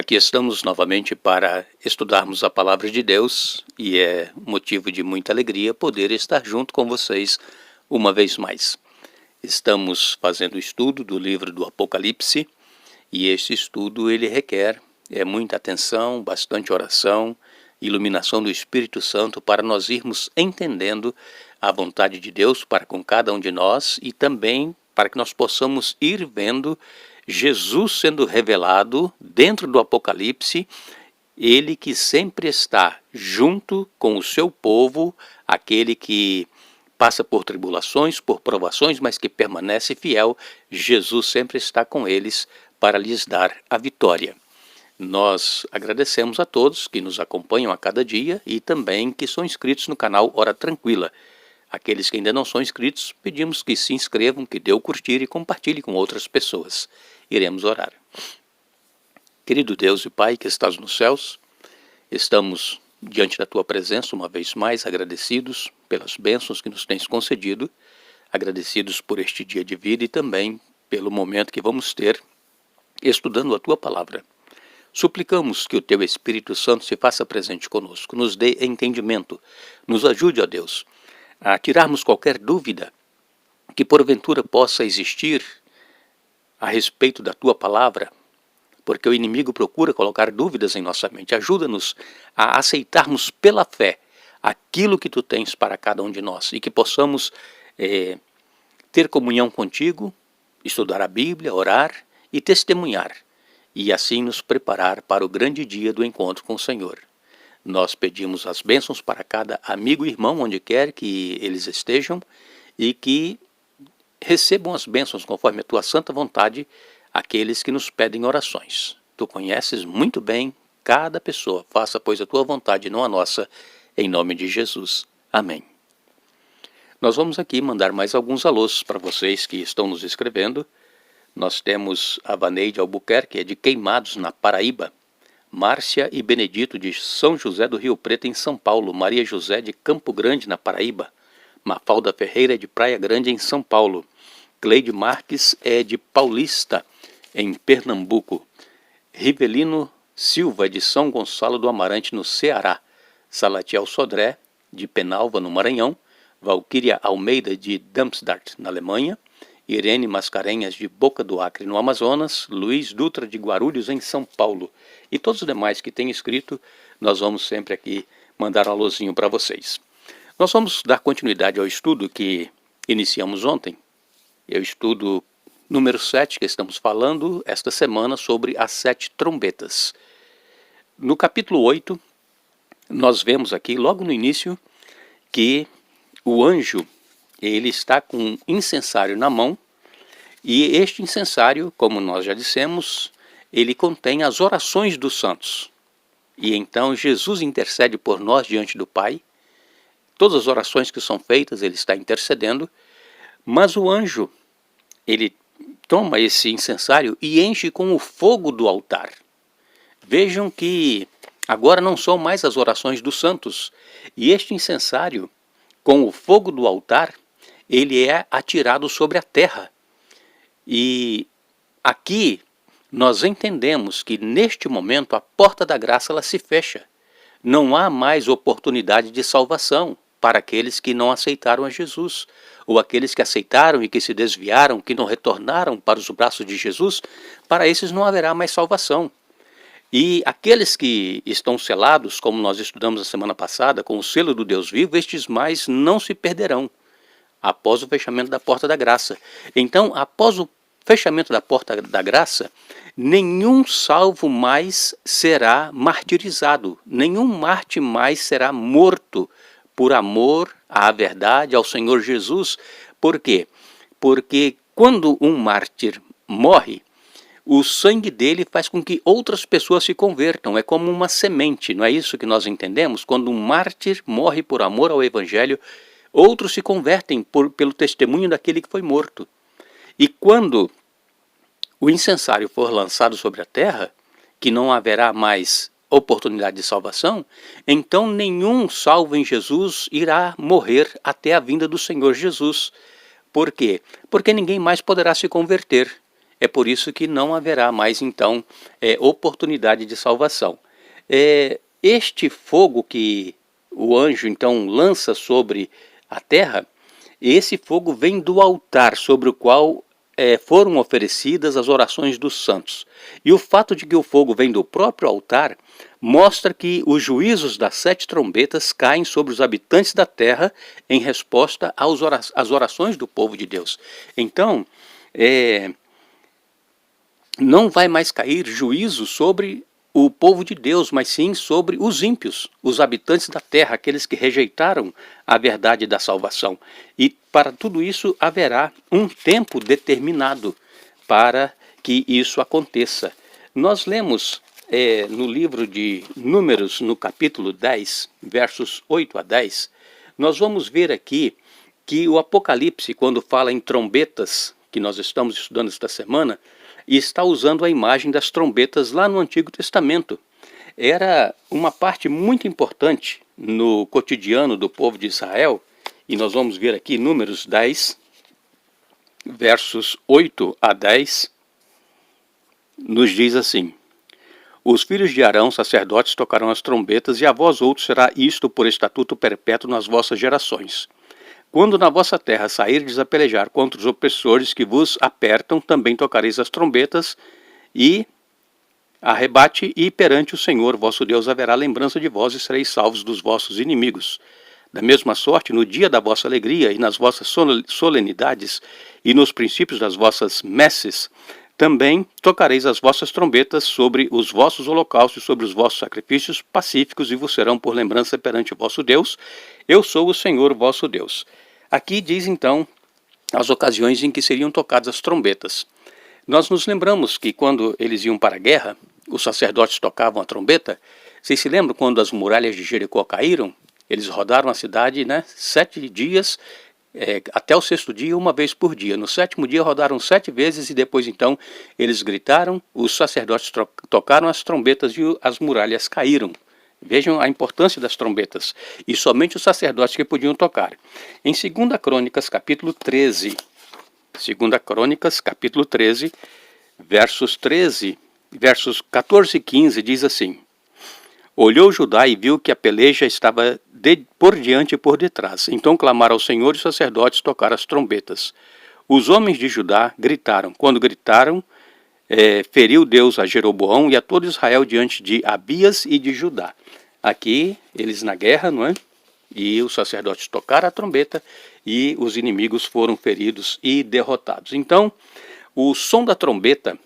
Aqui estamos novamente para estudarmos a Palavra de Deus e é motivo de muita alegria poder estar junto com vocês uma vez mais. Estamos fazendo o estudo do livro do Apocalipse e este estudo ele requer muita atenção, bastante oração, iluminação do Espírito Santo para nós irmos entendendo a vontade de Deus para com cada um de nós e também para que nós possamos ir vendo Jesus sendo revelado dentro do Apocalipse, ele que sempre está junto com o seu povo, aquele que passa por tribulações, por provações, mas que permanece fiel, Jesus sempre está com eles para lhes dar a vitória. Nós agradecemos a todos que nos acompanham a cada dia e também que são inscritos no canal Hora Tranquila. Aqueles que ainda não são inscritos, pedimos que se inscrevam, que dê o curtir e compartilhe com outras pessoas. Iremos orar. Querido Deus e Pai que estás nos céus, estamos diante da Tua presença uma vez mais agradecidos pelas bênçãos que nos tens concedido, agradecidos por este dia de vida e também pelo momento que vamos ter estudando a Tua Palavra. Suplicamos que o Teu Espírito Santo se faça presente conosco, nos dê entendimento, nos ajude, ó Deus, a tirarmos qualquer dúvida que porventura possa existir a respeito da Tua Palavra, porque o inimigo procura colocar dúvidas em nossa mente. Ajuda-nos a aceitarmos pela fé aquilo que Tu tens para cada um de nós e que possamos ter comunhão contigo, estudar a Bíblia, orar e testemunhar, e assim nos preparar para o grande dia do encontro com o Senhor. Nós pedimos as bênçãos para cada amigo e irmão, onde quer que eles estejam, e que recebam as bênçãos conforme a Tua santa vontade, aqueles que nos pedem orações. Tu conheces muito bem cada pessoa, faça pois a Tua vontade, não a nossa, em nome de Jesus. Amém. Nós vamos aqui mandar mais alguns alôs para vocês que estão nos escrevendo. Nós temos a Vaneide Albuquerque, de Queimados, na Paraíba. Márcia e Benedito, de São José do Rio Preto, em São Paulo. Maria José, de Campo Grande, na Paraíba. Mafalda Ferreira, de Praia Grande, em São Paulo. Cleide Marques é de Paulista, em Pernambuco. Rivelino Silva, de São Gonçalo do Amarante, no Ceará. Salatiel Sodré, de Penalva, no Maranhão. Valquíria Almeida, de Darmstadt, na Alemanha. Irene Mascarenhas, de Boca do Acre, no Amazonas. Luiz Dutra, de Guarulhos, em São Paulo. E todos os demais que têm escrito, nós vamos sempre aqui mandar um alôzinho para vocês. Nós vamos dar continuidade ao estudo que iniciamos ontem. É o estudo número 7 que estamos falando esta semana sobre as 7 trombetas. No capítulo 8, nós vemos aqui, logo no início, que o anjo ele está com um incensário na mão, e este incensário, como nós já dissemos, ele contém as orações dos santos. E então Jesus intercede por nós diante do Pai. Todas as orações que são feitas, ele está intercedendo, mas o anjo, ele toma esse incensário e enche com o fogo do altar. Vejam que agora não são mais as orações dos santos, e este incensário, com o fogo do altar, ele é atirado sobre a terra. E aqui nós entendemos que neste momento a porta da graça ela se fecha. Não há mais oportunidade de salvação para aqueles que não aceitaram a Jesus, ou aqueles que aceitaram e que se desviaram, que não retornaram para os braços de Jesus, para esses não haverá mais salvação. E aqueles que estão selados, como nós estudamos na semana passada, com o selo do Deus vivo, estes mais não se perderão após o fechamento da porta da graça. Então, após o fechamento da porta da graça, nenhum salvo mais será martirizado, nenhum mártir mais será morto por amor à verdade, ao Senhor Jesus. Por quê? Porque quando um mártir morre, o sangue dele faz com que outras pessoas se convertam. É como uma semente, não é isso que nós entendemos? Quando um mártir morre por amor ao Evangelho, outros se convertem pelo testemunho daquele que foi morto. E quando o incensário for lançado sobre a terra, que não haverá mais oportunidade de salvação, então nenhum salvo em Jesus irá morrer até a vinda do Senhor Jesus. Por quê? Porque ninguém mais poderá se converter. É por isso que não haverá mais, então, oportunidade de salvação. Este fogo que o anjo, então, lança sobre a terra, esse fogo vem do altar sobre o qual foram oferecidas as orações dos santos. E o fato de que o fogo vem do próprio altar mostra que os juízos das 7 trombetas caem sobre os habitantes da terra em resposta às orações do povo de Deus. Então, não vai mais cair juízo sobre o povo de Deus, mas sim sobre os ímpios, os habitantes da terra, aqueles que rejeitaram a verdade da salvação. E para tudo isso haverá um tempo determinado para que isso aconteça. Nós lemos no livro de Números, no capítulo 10, versos 8 a 10, nós vamos ver aqui que o Apocalipse, quando fala em trombetas, que nós estamos estudando esta semana, e está usando a imagem das trombetas lá no Antigo Testamento. Era uma parte muito importante no cotidiano do povo de Israel, e nós vamos ver aqui Números 10, versos 8 a 10, nos diz assim: Os filhos de Arão, sacerdotes, tocarão as trombetas, e a vós outros será isto por estatuto perpétuo nas vossas gerações. Quando na vossa terra sairdes a pelejar contra os opressores que vos apertam, também tocareis as trombetas e arrebate, e perante o Senhor vosso Deus haverá lembrança de vós, e sereis salvos dos vossos inimigos. Da mesma sorte, no dia da vossa alegria e nas vossas solenidades e nos princípios das vossas messes, também tocareis as vossas trombetas sobre os vossos holocaustos, sobre os vossos sacrifícios pacíficos, e vos serão por lembrança perante o vosso Deus. Eu sou o Senhor vosso Deus. Aqui diz então as ocasiões em que seriam tocadas as trombetas. Nós nos lembramos que quando eles iam para a guerra, os sacerdotes tocavam a trombeta. Vocês se lembram quando as muralhas de Jericó caíram? Eles rodaram a cidade, 7 dias, até o 6º dia, uma vez por dia. No 7º dia rodaram 7 vezes, e depois então eles gritaram, os sacerdotes tocaram as trombetas e as muralhas caíram. Vejam a importância das trombetas. E somente os sacerdotes que podiam tocar. Em 2 Crônicas, capítulo 13, 2 Crônicas, capítulo 13, versos 14 e 15, diz assim: Olhou Judá e viu que a peleja estava por diante e por detrás. Então clamaram ao Senhor, e os sacerdotes tocaram as trombetas. Os homens de Judá gritaram. Quando gritaram, feriu Deus a Jeroboão e a todo Israel diante de Abias e de Judá. Aqui, eles na guerra, não é? E os sacerdotes tocaram a trombeta e os inimigos foram feridos e derrotados. Então, o som da trombeta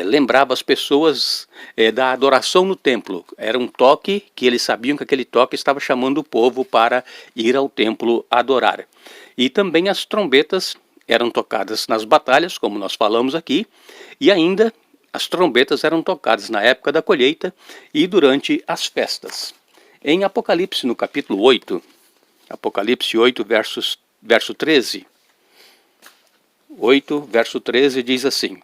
lembrava as pessoas da adoração no templo. Era um toque que eles sabiam que aquele toque estava chamando o povo para ir ao templo adorar. E também as trombetas eram tocadas nas batalhas, como nós falamos aqui, e ainda as trombetas eram tocadas na época da colheita e durante as festas. Em Apocalipse, no capítulo 8, Apocalipse 8, verso 13, 8, verso 13 diz assim: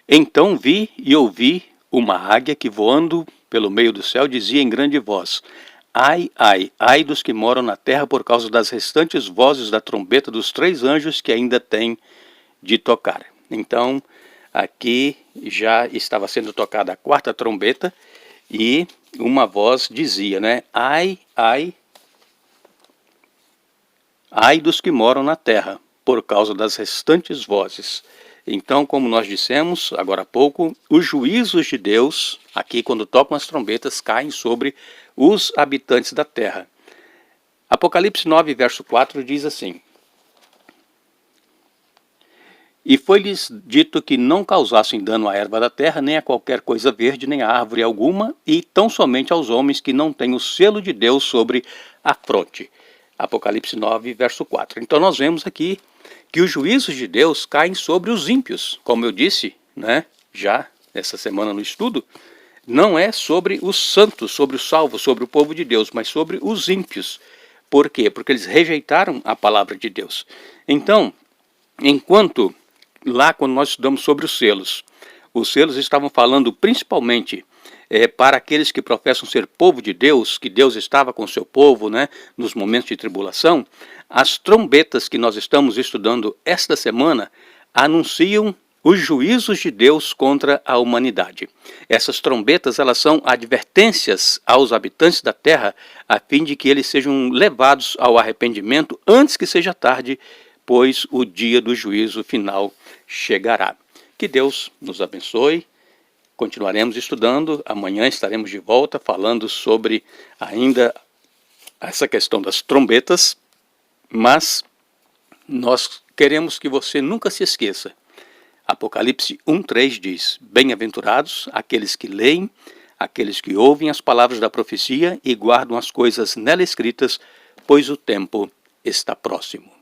Então vi e ouvi uma águia que, voando pelo meio do céu, dizia em grande voz: Ai, ai, ai dos que moram na terra por causa das restantes vozes da trombeta dos 3 anjos que ainda têm de tocar. Então, aqui já estava sendo tocada a 4ª trombeta e uma voz dizia, Ai, ai, ai dos que moram na terra por causa das restantes vozes. Então, como nós dissemos agora há pouco, os juízos de Deus, aqui quando tocam as trombetas, caem sobre os habitantes da terra. Apocalipse 9, verso 4 diz assim: E foi-lhes dito que não causassem dano à erva da terra, nem a qualquer coisa verde, nem a árvore alguma, e tão somente aos homens que não têm o selo de Deus sobre a fronte. Apocalipse 9, verso 4. Então nós vemos aqui que os juízos de Deus caem sobre os ímpios. Como eu disse, já essa semana no estudo, não é sobre os santos, sobre os salvos, sobre o povo de Deus, mas sobre os ímpios. Por quê? Porque eles rejeitaram a palavra de Deus. Então, enquanto lá quando nós estudamos sobre os selos estavam falando principalmente para aqueles que professam ser povo de Deus, que Deus estava com o seu povo, nos momentos de tribulação. As trombetas que nós estamos estudando esta semana anunciam os juízos de Deus contra a humanidade. Essas trombetas, elas são advertências aos habitantes da terra, a fim de que eles sejam levados ao arrependimento antes que seja tarde, pois o dia do juízo final chegará. Que Deus nos abençoe. Continuaremos estudando. Amanhã estaremos de volta falando sobre ainda essa questão das trombetas, mas nós queremos que você nunca se esqueça. Apocalipse 1:3 diz: bem-aventurados aqueles que leem, aqueles que ouvem as palavras da profecia e guardam as coisas nela escritas, pois o tempo está próximo.